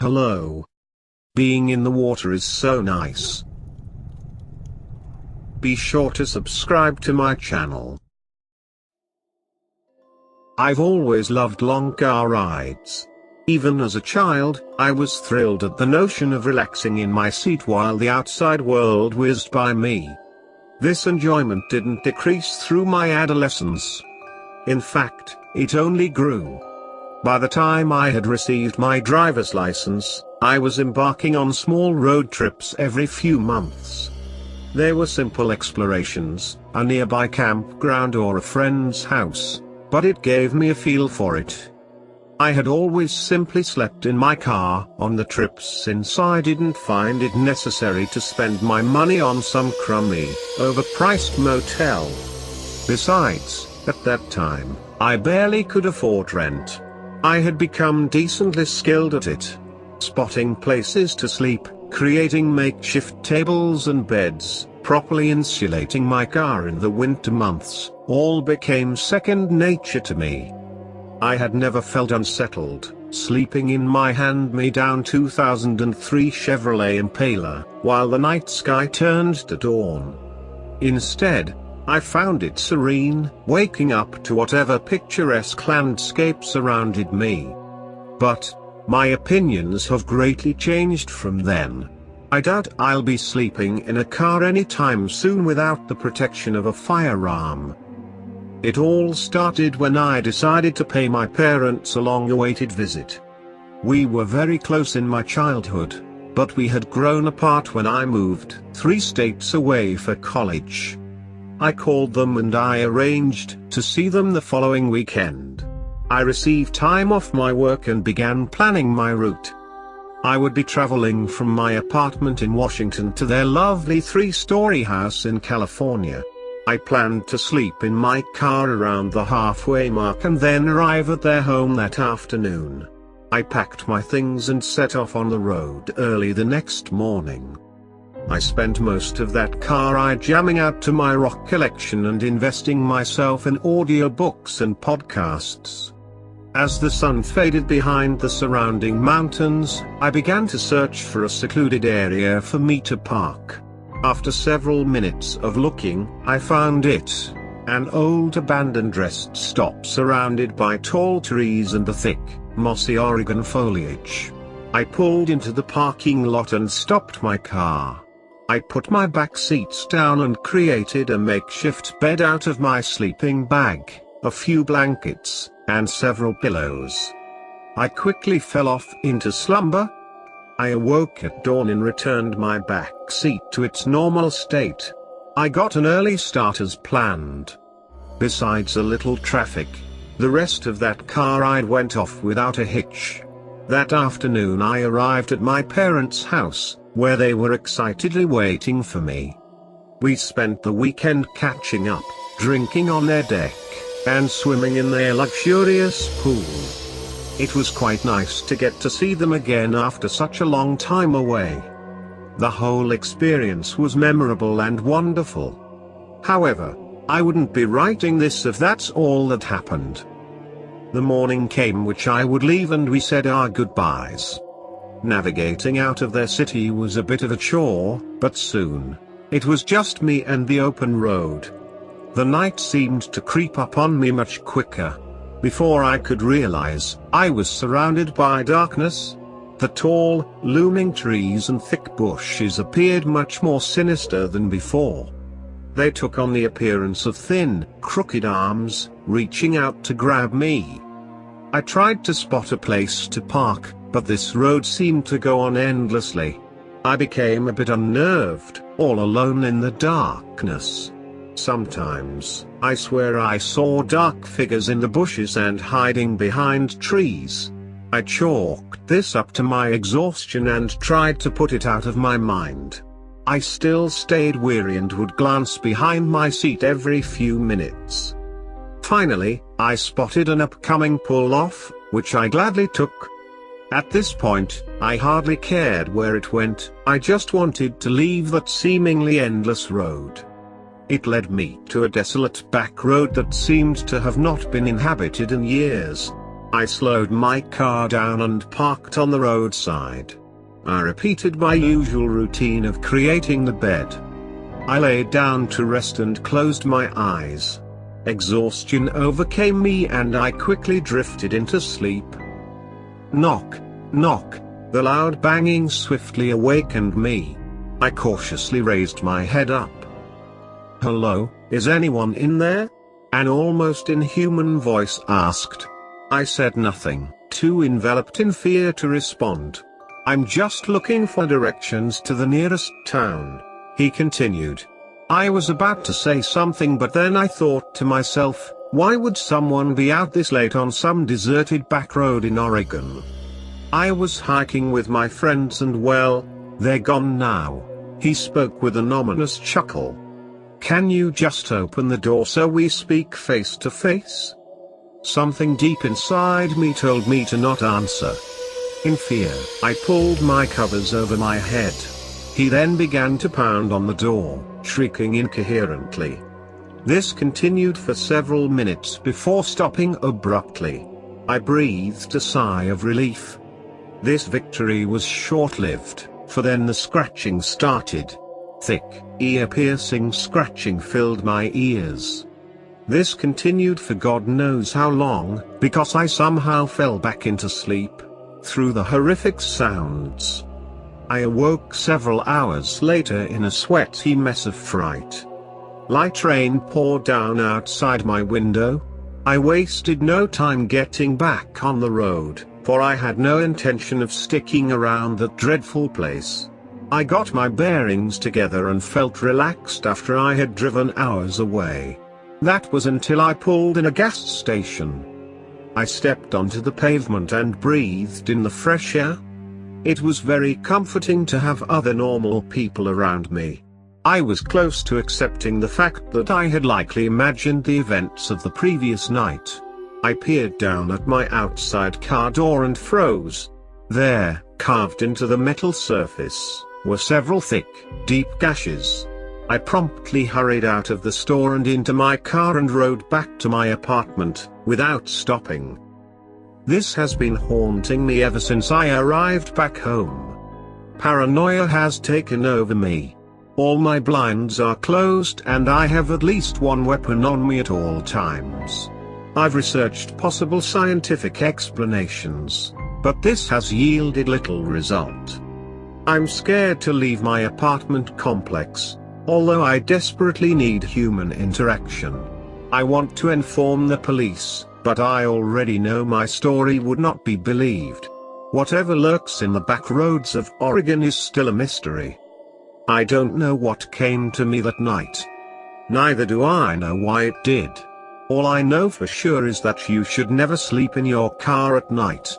Hello. Being in the water is so nice. Be sure to subscribe to my channel. I've always loved long car rides. Even as a child, I was thrilled at the notion of relaxing in my seat while the outside world whizzed by me. This enjoyment didn't decrease through my adolescence. In fact, it only grew. By the time I had received my driver's license, I was embarking on small road trips every few months. They were simple explorations, a nearby campground or a friend's house, but it gave me a feel for it. I had always simply slept in my car on the trips since I didn't find it necessary to spend my money on some crummy, overpriced motel. Besides, at that time, I barely could afford rent. I had become decently skilled at it. Spotting places to sleep, creating makeshift tables and beds, properly insulating my car in the winter months, all became second nature to me. I had never felt unsettled, sleeping in my hand-me-down 2003 Chevrolet Impala, while the night sky turned to dawn. Instead, I found it serene, waking up to whatever picturesque landscape surrounded me. But my opinions have greatly changed from then. I doubt I'll be sleeping in a car anytime soon without the protection of a firearm. It all started when I decided to pay my parents a long-awaited visit. We were very close in my childhood, but we had grown apart when I moved 3 states away for college. I called them and I arranged to see them the following weekend. I received time off my work and began planning my route. I would be traveling from my apartment in Washington to their lovely 3-story house in California. I planned to sleep in my car around the halfway mark and then arrive at their home that afternoon. I packed my things and set off on the road early the next morning. I spent most of that car ride jamming out to my rock collection and investing myself in audiobooks and podcasts. As the sun faded behind the surrounding mountains, I began to search for a secluded area for me to park. After several minutes of looking, I found it. An old abandoned rest stop surrounded by tall trees and the thick, mossy Oregon foliage. I pulled into the parking lot and stopped my car. I put my back seats down and created a makeshift bed out of my sleeping bag, a few blankets, and several pillows. I quickly fell off into slumber. I awoke at dawn and returned my back seat to its normal state. I got an early start as planned. Besides a little traffic, the rest of that car ride went off without a hitch. That afternoon I arrived at my parents' house, where they were excitedly waiting for me. We spent the weekend catching up, drinking on their deck, and swimming in their luxurious pool. It was quite nice to get to see them again after such a long time away. The whole experience was memorable and wonderful. However, I wouldn't be writing this if that's all that happened. The morning came which I would leave and we said our goodbyes. Navigating out of their city was a bit of a chore, but soon, it was just me and the open road. The night seemed to creep up on me much quicker. Before I could realize, I was surrounded by darkness. The tall, looming trees and thick bushes appeared much more sinister than before. They took on the appearance of thin, crooked arms, reaching out to grab me. I tried to spot a place to park, but this road seemed to go on endlessly. I became a bit unnerved, all alone in the darkness. Sometimes, I swear I saw dark figures in the bushes and hiding behind trees. I chalked this up to my exhaustion and tried to put it out of my mind. I still stayed weary and would glance behind my seat every few minutes. Finally, I spotted an upcoming pull-off, which I gladly took. At this point, I hardly cared where it went, I just wanted to leave that seemingly endless road. It led me to a desolate back road that seemed to have not been inhabited in years. I slowed my car down and parked on the roadside. I repeated my usual routine of creating the bed. I laid down to rest and closed my eyes. Exhaustion overcame me and I quickly drifted into sleep. Knock, knock. The loud banging swiftly awakened me. I cautiously raised my head up. "Hello, is anyone in there?" an almost inhuman voice asked. I said nothing, too enveloped in fear to respond. "I'm just looking for directions to the nearest town," he continued. I was about to say something, but then I thought to myself, why would someone be out this late on some deserted back road in Oregon? I was hiking with my friends and well, they're gone now. He spoke with an ominous chuckle. "Can you just open the door so we speak face to face?" Something deep inside me told me to not answer. In fear, I pulled my covers over my head. He then began to pound on the door, shrieking incoherently. This continued for several minutes before stopping abruptly. I breathed a sigh of relief. This victory was short-lived, for then the scratching started. Thick, ear-piercing scratching filled my ears. This continued for God knows how long, because I somehow fell back into sleep, through the horrific sounds. I awoke several hours later in a sweaty mess of fright. Light rain poured down outside my window. I wasted no time getting back on the road, for I had no intention of sticking around that dreadful place. I got my bearings together and felt relaxed after I had driven hours away. That was until I pulled in a gas station. I stepped onto the pavement and breathed in the fresh air. It was very comforting to have other normal people around me. I was close to accepting the fact that I had likely imagined the events of the previous night. I peered down at my outside car door and froze. There, carved into the metal surface, were several thick, deep gashes. I promptly hurried out of the store and into my car and rode back to my apartment, without stopping. This has been haunting me ever since I arrived back home. Paranoia has taken over me. All my blinds are closed and I have at least one weapon on me at all times. I've researched possible scientific explanations, but this has yielded little result. I'm scared to leave my apartment complex, although I desperately need human interaction. I want to inform the police, but I already know my story would not be believed. Whatever lurks in the back roads of Oregon is still a mystery. I don't know what came to me that night. Neither do I know why it did. All I know for sure is that you should never sleep in your car at night.